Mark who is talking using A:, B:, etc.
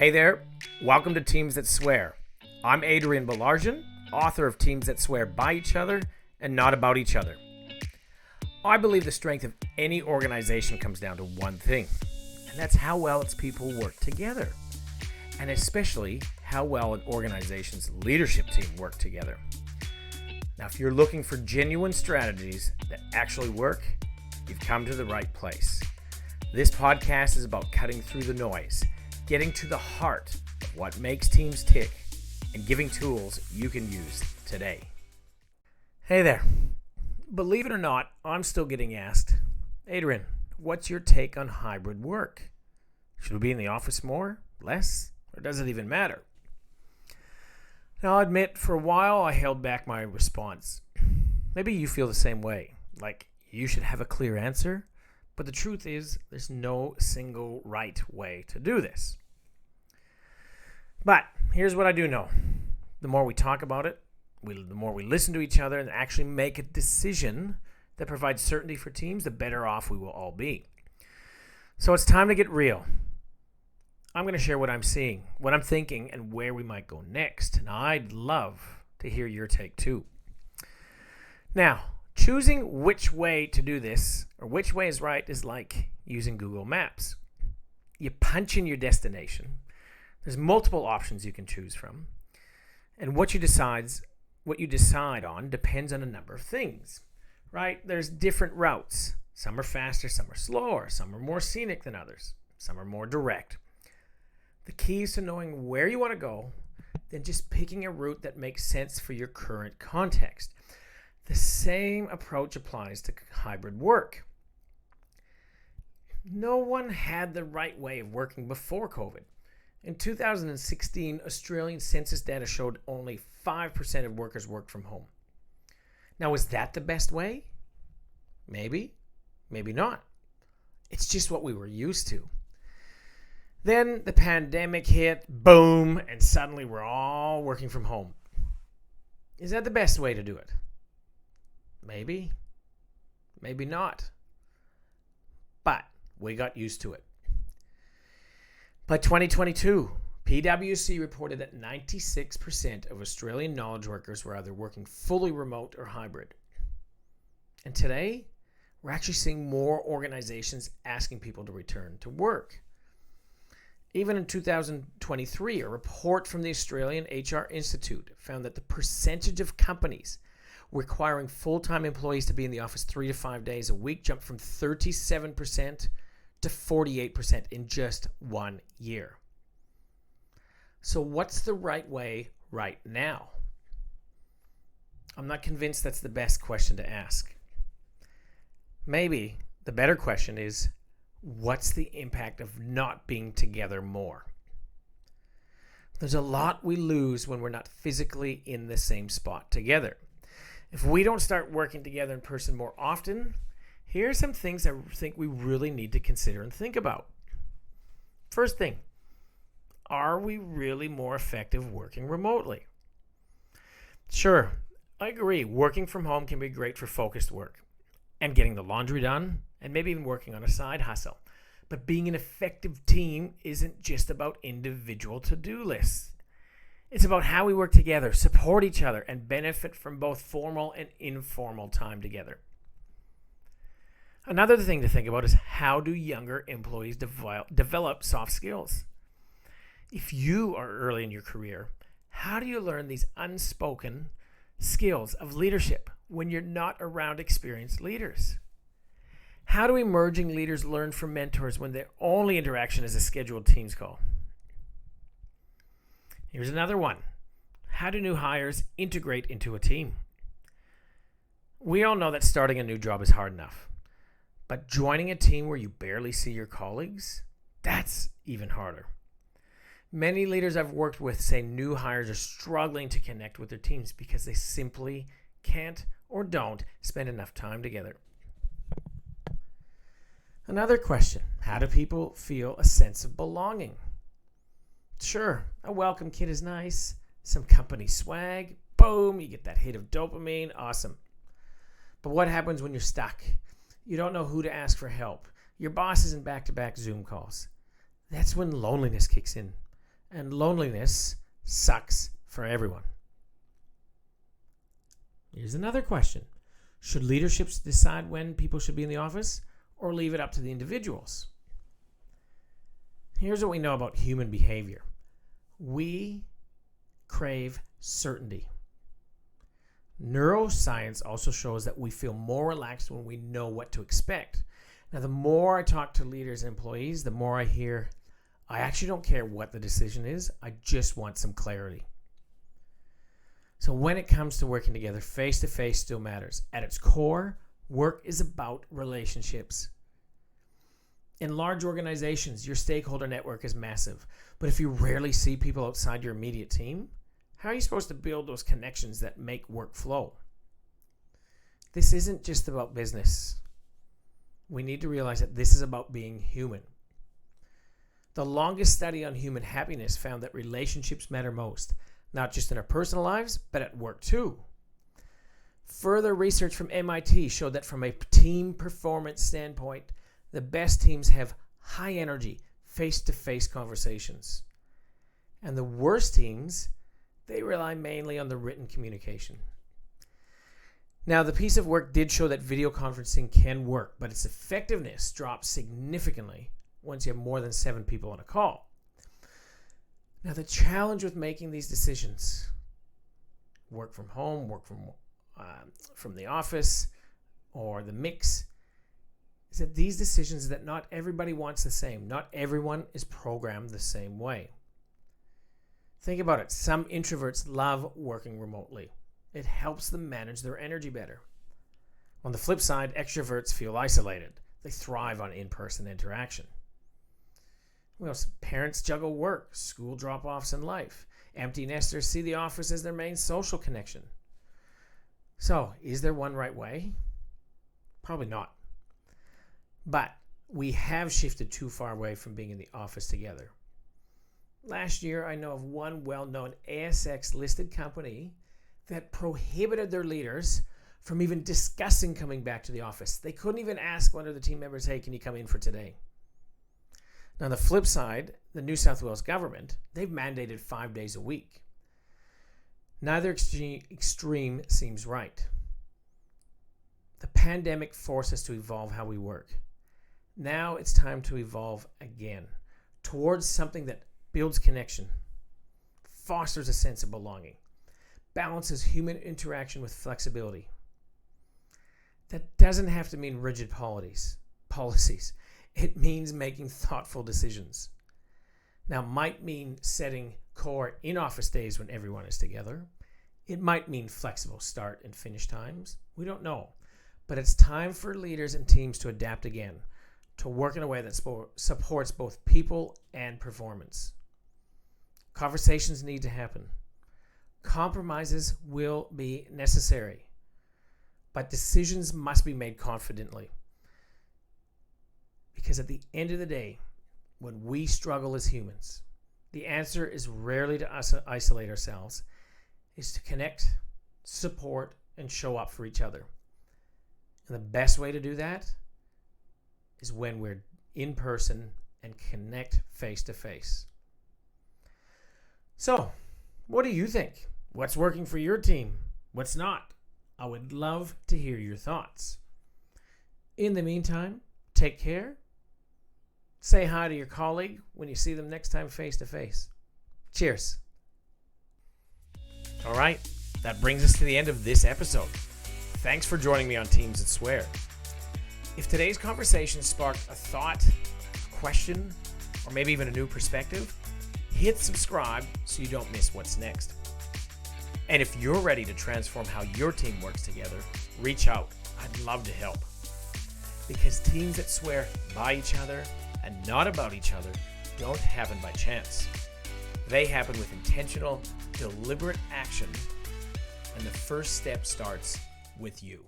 A: Hey there, welcome to Teams That Swear. I'm Adrian Balarjan, author of Teams That Swear by Each Other and Not About Each Other. I believe the strength of any organization comes down to one thing, and that's how well its people work together, and especially how well an organization's leadership team work together. Now, if you're looking for genuine strategies that actually work, you've come to the right place. This podcast is about cutting through the noise, getting to the heart of what makes teams tick, and giving tools you can use today. Hey there. Believe it or not, I'm still getting asked, Adrian, what's your take on hybrid work? Should we be in the office more, less, or does it even matter? Now, I'll admit, for a while I held back my response. Maybe you feel the same way, like you should have a clear answer. But the truth is, there's no single right way to do this. But here's what I do know. The more we talk about it, the more we listen to each other and actually make a decision that provides certainty for teams, the better off we will all be. So it's time to get real. I'm going to share what I'm seeing, what I'm thinking, and where we might go next. Now, I'd love to hear your take too. Now, choosing which way to do this, or which way is right, is like using Google Maps. You punch in your destination. There's multiple options you can choose from. And what you decide on depends on a number of things, right? There's different routes. Some are faster, some are slower, some are more scenic than others, some are more direct. The key is to knowing where you want to go, then just picking a route that makes sense for your current context. The same approach applies to hybrid work. No one had the right way of working before COVID. In 2016, Australian census data showed only 5% of workers worked from home. Now, is that the best way? Maybe, maybe not. It's just what we were used to. Then the pandemic hit, boom, and suddenly we're all working from home. Is that the best way to do it? Maybe, maybe not. But we got used to it. By 2022, PwC reported that 96% of Australian knowledge workers were either working fully remote or hybrid. And today, we're actually seeing more organizations asking people to return to work. Even in 2023, a report from the Australian HR Institute found that the percentage of companies requiring full-time employees to be in the office 3 to 5 days a week jumped from 37% to 48% in just 1 year. So what's the right way right now? I'm not convinced that's the best question to ask. Maybe the better question is, what's the impact of not being together more? There's a lot we lose when we're not physically in the same spot together. If we don't start working together in person more often, here are some things I think we really need to consider and think about. First thing, are we really more effective working remotely? Sure, I agree. Working from home can be great for focused work and getting the laundry done and maybe even working on a side hustle. But being an effective team isn't just about individual to-do lists. It's about how we work together, support each other, and benefit from both formal and informal time together. Another thing to think about is, how do younger employees develop soft skills? If you are early in your career, how do you learn these unspoken skills of leadership when you're not around experienced leaders? How do emerging leaders learn from mentors when their only interaction is a scheduled Teams call? Here's another one. How do new hires integrate into a team? We all know that starting a new job is hard enough. But joining a team where you barely see your colleagues, that's even harder. Many leaders I've worked with say new hires are struggling to connect with their teams because they simply can't or don't spend enough time together. Another question, how do people feel a sense of belonging? Sure, a welcome kit is nice, some company swag, boom, you get that hit of dopamine, awesome. But what happens when you're stuck? You don't know who to ask for help. Your boss is in back-to-back Zoom calls. That's when loneliness kicks in. and loneliness sucks for everyone. Here's another question. Should leaderships decide when people should be in the office or leave it up to the individuals? Here's what we know about human behavior. We crave certainty. Neuroscience also shows that we feel more relaxed when we know what to expect. Now, the more I talk to leaders and employees, the more I hear, I actually don't care what the decision is. I just want some clarity. So when it comes to working together, face-to-face still matters. At its core, work is about relationships. In large organizations, your stakeholder network is massive. But if you rarely see people outside your immediate team, how are you supposed to build those connections that make work flow? This isn't just about business. We need to realize that this is about being human. The longest study on human happiness found that relationships matter most, not just in our personal lives, but at work too. Further research from MIT showed that from a team performance standpoint, the best teams have high energy, face-to-face conversations. And the worst teams, they rely mainly on the written communication. Now, the piece of work did show that video conferencing can work, but its effectiveness drops significantly once you have more than 7 people on a call. Now, the challenge with making these decisions, work from home, work from the office, or the mix, is that these decisions that not everybody wants the same. Not everyone is programmed the same way. Think about it. Some introverts love working remotely. It helps them manage their energy better. On the flip side, extroverts feel isolated. They thrive on in-person interaction. Well, parents juggle work, school drop-offs, and life. Empty nesters see the office as their main social connection. So, is there one right way? Probably not. But we have shifted too far away from being in the office together. Last year, I know of one well-known ASX-listed company that prohibited their leaders from even discussing coming back to the office. They couldn't even ask one of the team members, hey, can you come in for today? Now, on the flip side, the New South Wales government, they've mandated 5 days a week. Neither extreme seems right. The pandemic forced us to evolve how we work. Now it's time to evolve again towards something that builds connection, fosters a sense of belonging, balances human interaction with flexibility. That doesn't have to mean rigid policies. It means making thoughtful decisions. Now, it might mean setting core in-office days when everyone is together. It might mean flexible start and finish times. We don't know. But it's time for leaders and teams to adapt again, to work in a way that supports both people and performance. Conversations need to happen. Compromises will be necessary, but decisions must be made confidently. Because at the end of the day, when we struggle as humans, the answer is rarely to isolate ourselves, is to connect, support, and show up for each other. And the best way to do that is when we're in person and connect face to face. So, what do you think? What's working for your team? What's not? I would love to hear your thoughts. In the meantime, take care. Say hi to your colleague when you see them next time face to face. Cheers. All right, that brings us to the end of this episode. Thanks for joining me on Teams That Swear. If today's conversation sparked a thought, a question, or maybe even a new perspective, hit subscribe so you don't miss what's next. And if you're ready to transform how your team works together, reach out. I'd love to help. Because teams that swear by each other and not about each other don't happen by chance. They happen with intentional, deliberate action, and the first step starts with you.